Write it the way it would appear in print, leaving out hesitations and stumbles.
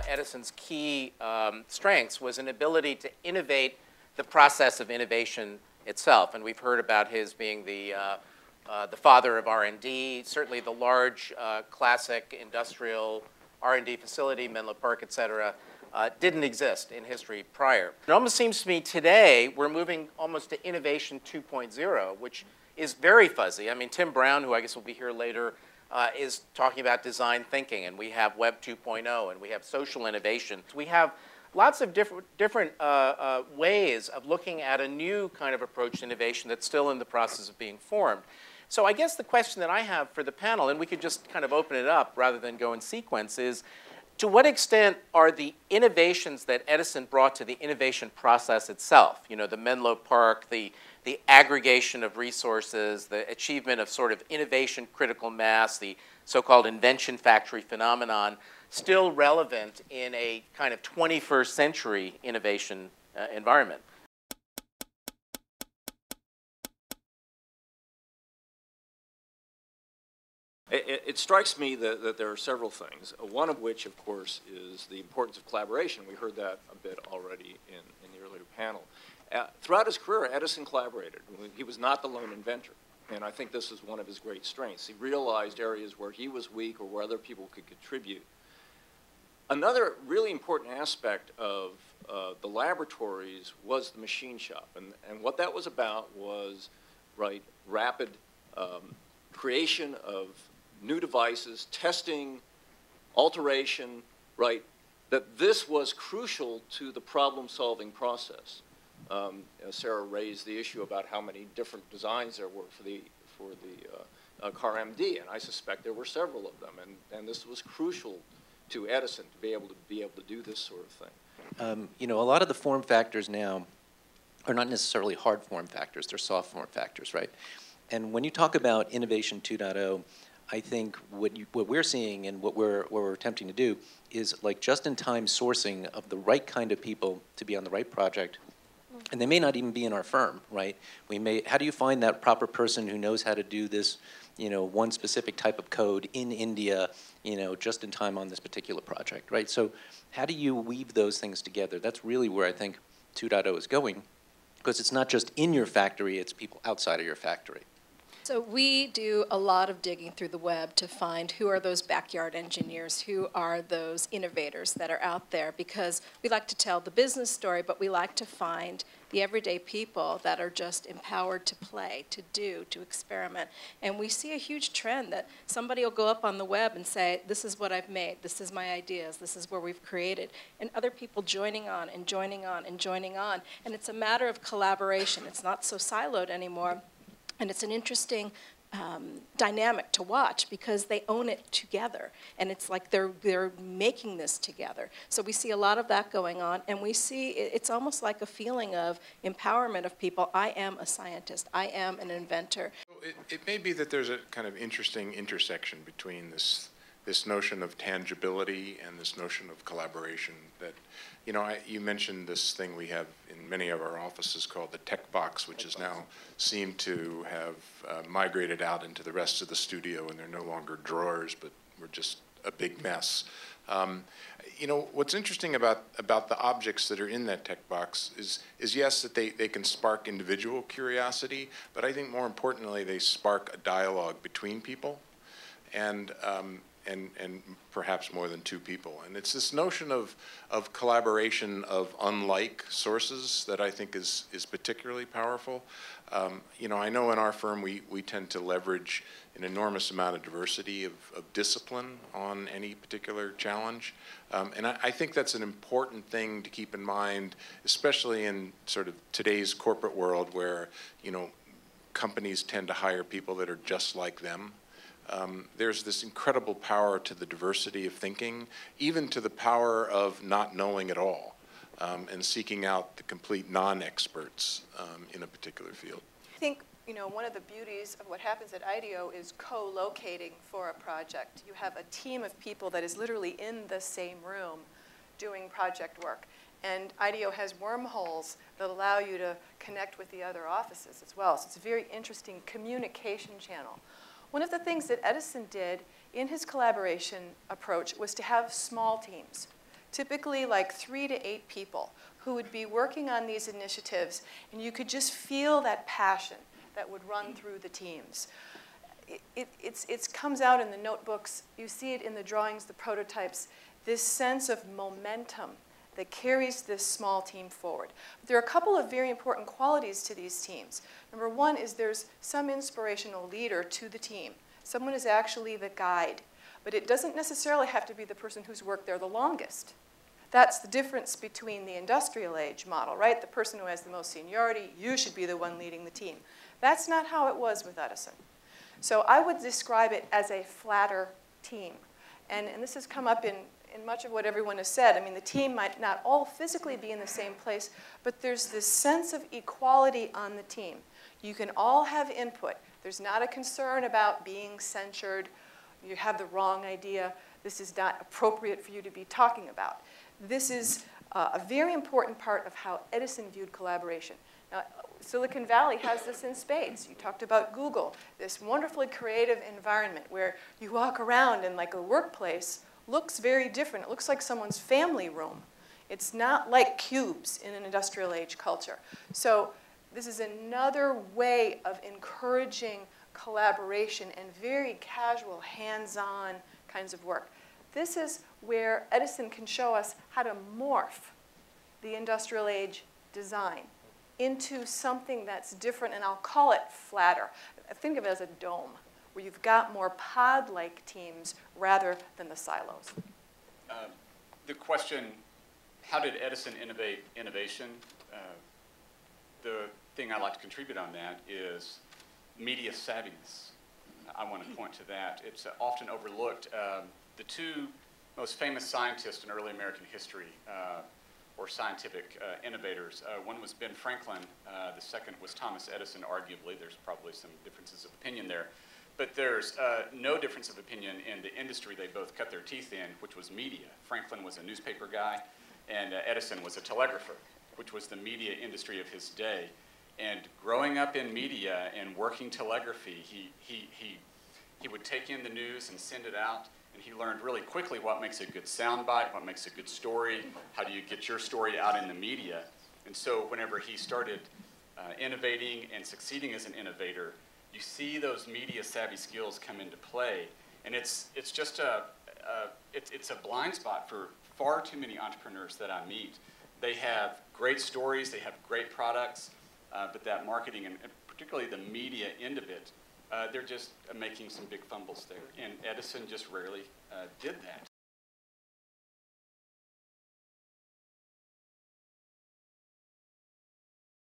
Edison's key strengths was an ability to innovate the process of innovation itself. And we've heard about his being the father of R&D, certainly the large classic industrial R&D facility, Menlo Park, et cetera, didn't exist in history prior. It almost seems to me today we're moving almost to innovation 2.0, which is very fuzzy. I mean, Tim Brown, who I guess will be here later, is talking about design thinking, and we have Web 2.0, and we have social innovation. We have lots of different ways of looking at a new kind of approach to innovation that's still in the process of being formed. So I guess the question that I have for the panel, and we could just kind of open it up rather than go in sequence, is to what extent are the innovations that Edison brought to the innovation process itself, you know, the Menlo Park, the aggregation of resources, the achievement of sort of innovation critical mass, the so-called invention factory phenomenon, still relevant in a kind of 21st century innovation environment? It strikes me that there are several things, one of which, of course, is the importance of collaboration. We heard that a bit already in the earlier panel. Throughout his career, Edison collaborated. He was not the lone inventor, and I think this is one of his great strengths. He realized areas where he was weak or where other people could contribute. Another really important aspect of the laboratories was the machine shop, and what that was about was rapid creation of new devices, testing, alteration, that this was crucial to the problem-solving process. Sarah raised the issue about how many different designs there were for the car MD, and I suspect there were several of them, and this was crucial to Edison to be able to do this sort of thing. You know, a lot of the form factors now are not necessarily hard form factors; they're soft form factors, right? And when you talk about Innovation 2.0, I think what we're seeing and what we're attempting to do is like just-in-time sourcing of the right kind of people to be on the right project. And they may not even be in our firm, right? How do you find that proper person who knows how to do this, you know, one specific type of code in India, you know, just in time on this particular project, right? So how do you weave those things together? That's really where I think 2.0 is going, because it's not just in your factory, it's people outside of your factory. So we do a lot of digging through the web to find who are those backyard engineers, who are those innovators that are out there, because we like to tell the business story, but we like to find the everyday people that are just empowered to play, to do, to experiment. And we see a huge trend that somebody will go up on the web and say, this is what I've made, this is my ideas, this is where we've created, and other people joining on and joining on and joining on. And it's a matter of collaboration. It's not so siloed anymore. And it's an interesting dynamic to watch because they own it together. And it's like they're making this together. So we see a lot of that going on. And we see it's almost like a feeling of empowerment of people. I am a scientist. I am an inventor. It may be that there's a kind of interesting intersection between this notion of tangibility and this notion of collaboration that, you know, you mentioned this thing we have in many of our offices called the tech box, which is now seemed to have migrated out into the rest of the studio, and they're no longer drawers, but we're just a big mess. You know, what's interesting about the objects that are in that tech box is yes, that they can spark individual curiosity, but I think more importantly, they spark a dialogue between people. And perhaps more than two people. And it's this notion of collaboration of unlike sources that I think is particularly powerful. You know, I know in our firm we tend to leverage an enormous amount of diversity of discipline on any particular challenge. And I think that's an important thing to keep in mind, especially in sort of today's corporate world where, you know, companies tend to hire people that are just like them. There's this incredible power to the diversity of thinking, even to the power of not knowing at all. and seeking out the complete non-experts in a particular field. I think, you know, one of the beauties of what happens at IDEO is co-locating for a project. You have a team of people that is literally in the same room doing project work. And IDEO has wormholes that allow you to connect with the other offices as well. So it's a very interesting communication channel. One of the things that Edison did in his collaboration approach was to have small teams, typically like 3 to 8 people, who would be working on these initiatives, and you could just feel that passion that would run through the teams. It comes out in the notebooks. You see it in the drawings, the prototypes, this sense of momentum that carries this small team forward. But there are a couple of very important qualities to these teams. Number one is there's some inspirational leader to the team. Someone is actually the guide, but it doesn't necessarily have to be the person who's worked there the longest. That's the difference between the industrial age model, right? The person who has the most seniority, you should be the one leading the team. That's not how it was with Edison. So I would describe it as a flatter team. And this has come up in much of what everyone has said. I mean, the team might not all physically be in the same place, but there's this sense of equality on the team. You can all have input. There's not a concern about being censured. You have the wrong idea. This is not appropriate for you to be talking about. This is a very important part of how Edison viewed collaboration. Now, Silicon Valley has this in spades. You talked about Google, this wonderfully creative environment where you walk around and like a workplace looks very different. It looks like someone's family room. It's not like cubes in an industrial age culture. So this is another way of encouraging collaboration and very casual, hands-on kinds of work. This is where Edison can show us how to morph the industrial age design into something that's different, and I'll call it flatter. Think of it as a dome, where you've got more pod-like teams rather than the silos. The question, how did Edison innovate innovation? The thing I'd like to contribute on that is media savviness. I want to point to that. It's often overlooked. The two most famous scientists in early American history, or scientific innovators, one was Ben Franklin, the second was Thomas Edison, arguably. There's probably some differences of opinion there. But there's no difference of opinion in the industry they both cut their teeth in, which was media. Franklin was a newspaper guy, and Edison was a telegrapher, which was the media industry of his day. And growing up in media and working telegraphy, he would take in the news and send it out, and he learned really quickly what makes a good soundbite, what makes a good story, how do you get your story out in the media. And so whenever he started innovating and succeeding as an innovator, you see those media savvy skills come into play, and it's just it's a blind spot for far too many entrepreneurs that I meet. They have great stories, they have great products, but that marketing and particularly the media end of it, they're just making some big fumbles there. And Edison just rarely did that.